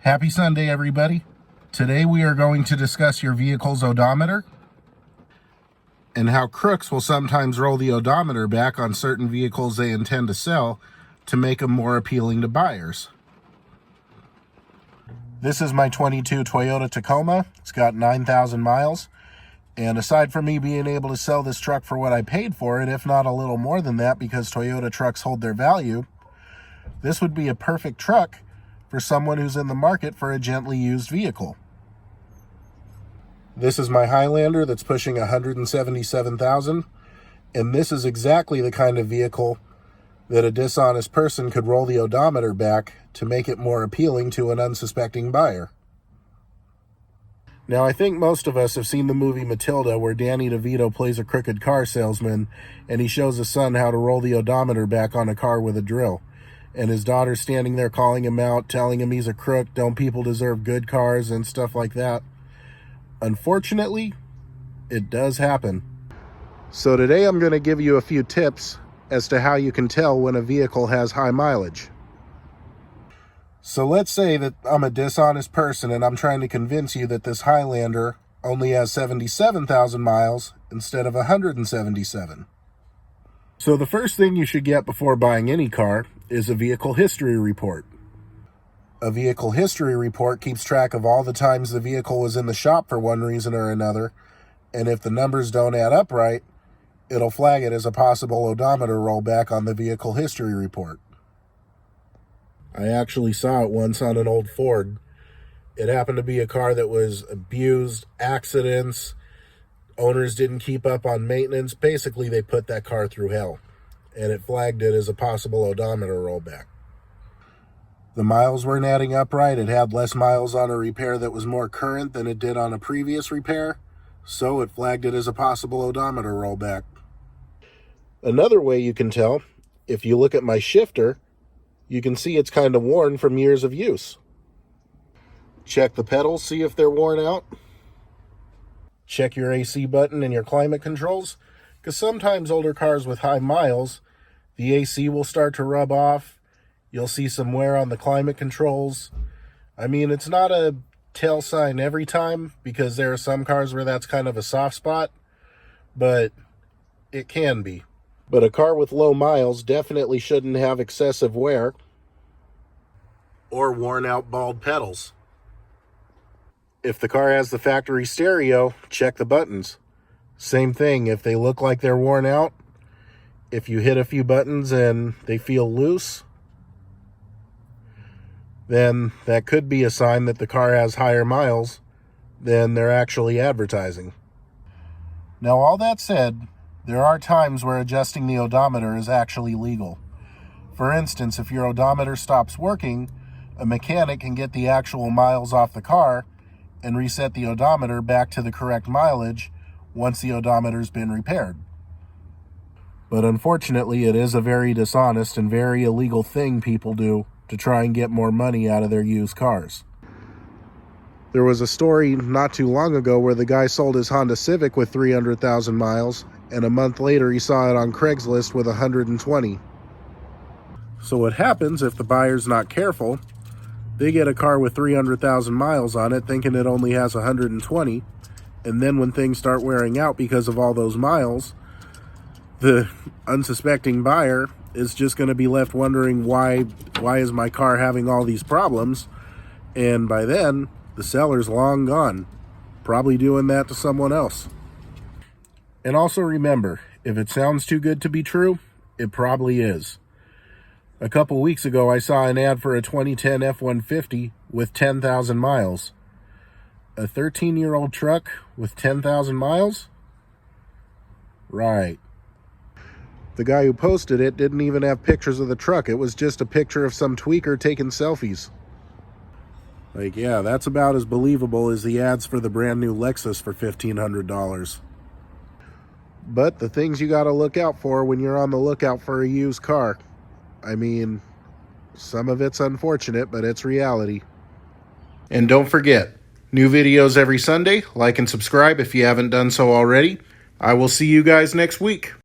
Happy Sunday, everybody. Today we are going to discuss your vehicle's odometer and how crooks will sometimes roll the odometer back on certain vehicles they intend to sell to make them more appealing to buyers. This is my 22 Toyota Tacoma. It's got 9,000 miles. And aside from me being able to sell this truck for what I paid for it, if not a little more than that because Toyota trucks hold their value, this would be a perfect truck for someone who's in the market for a gently used vehicle. This is my Highlander that's pushing 177,000, and this is exactly the kind of vehicle that a dishonest person could roll the odometer back to make it more appealing to an unsuspecting buyer. Now, I think most of us have seen the movie Matilda, where Danny DeVito plays a crooked car salesman, and he shows his son how to roll the odometer back on a car with a drill. And his daughter's standing there calling him out, telling him he's a crook, don't people deserve good cars, and stuff like that. Unfortunately, it does happen. So today I'm going to give you a few tips as to how you can tell when a vehicle has high mileage. So let's say that I'm a dishonest person and I'm trying to convince you that this Highlander only has 77,000 miles instead of 177. So the first thing you should get before buying any car is a vehicle history report. A vehicle history report keeps track of all the times the vehicle was in the shop for one reason or another, and if the numbers don't add up right, it'll flag it as a possible odometer rollback on the vehicle history report. I actually saw it once on an old Ford. It happened to be a car that was abused, accidents, owners didn't keep up on maintenance. Basically, they put that car through hell, and it flagged it as a possible odometer rollback. The miles weren't adding up right. It had less miles on a repair that was more current than it did on a previous repair, so it flagged it as a possible odometer rollback. Another way you can tell, if you look at my shifter, you can see it's kind of worn from years of use. Check the pedals, see if they're worn out. Check your AC button and your climate controls, because sometimes older cars with high miles, the AC will start to rub off. You'll see some wear on the climate controls. I mean, it's not a tell sign every time, because there are some cars where that's kind of a soft spot, but it can be. But a car with low miles definitely shouldn't have excessive wear or worn out bald pedals. If the car has the factory stereo, check the buttons. Same thing, if they look like they're worn out, if you hit a few buttons and they feel loose, then that could be a sign that the car has higher miles than they're actually advertising. Now, all that said, there are times where adjusting the odometer is actually legal. For instance, if your odometer stops working, a mechanic can get the actual miles off the car and reset the odometer back to the correct mileage once the odometer's been repaired. But unfortunately, it is a very dishonest and very illegal thing people do to try and get more money out of their used cars. There was a story not too long ago where the guy sold his Honda Civic with 300,000 miles, and a month later he saw it on Craigslist with 120. So what happens if the buyer's not careful? They get a car with 300,000 miles on it thinking it only has 120, and then when things start wearing out because of all those miles, the unsuspecting buyer is just going to be left wondering why is my car having all these problems, and by then the seller's long gone, probably doing that to someone else. And also remember, if it sounds too good to be true, it probably is. A couple weeks ago, I saw an ad for a 2010 F-150 with 10,000 miles. A 13-year-old truck with 10,000 miles? Right. The guy who posted it didn't even have pictures of the truck. It was just a picture of some tweaker taking selfies. Like, yeah, that's about as believable as the ads for the brand new Lexus for $1,500. But the things you got to look out for when you're on the lookout for a used car. I mean, some of it's unfortunate, but it's reality. And don't forget, new videos every Sunday. Like and subscribe if you haven't done so already. I will see you guys next week.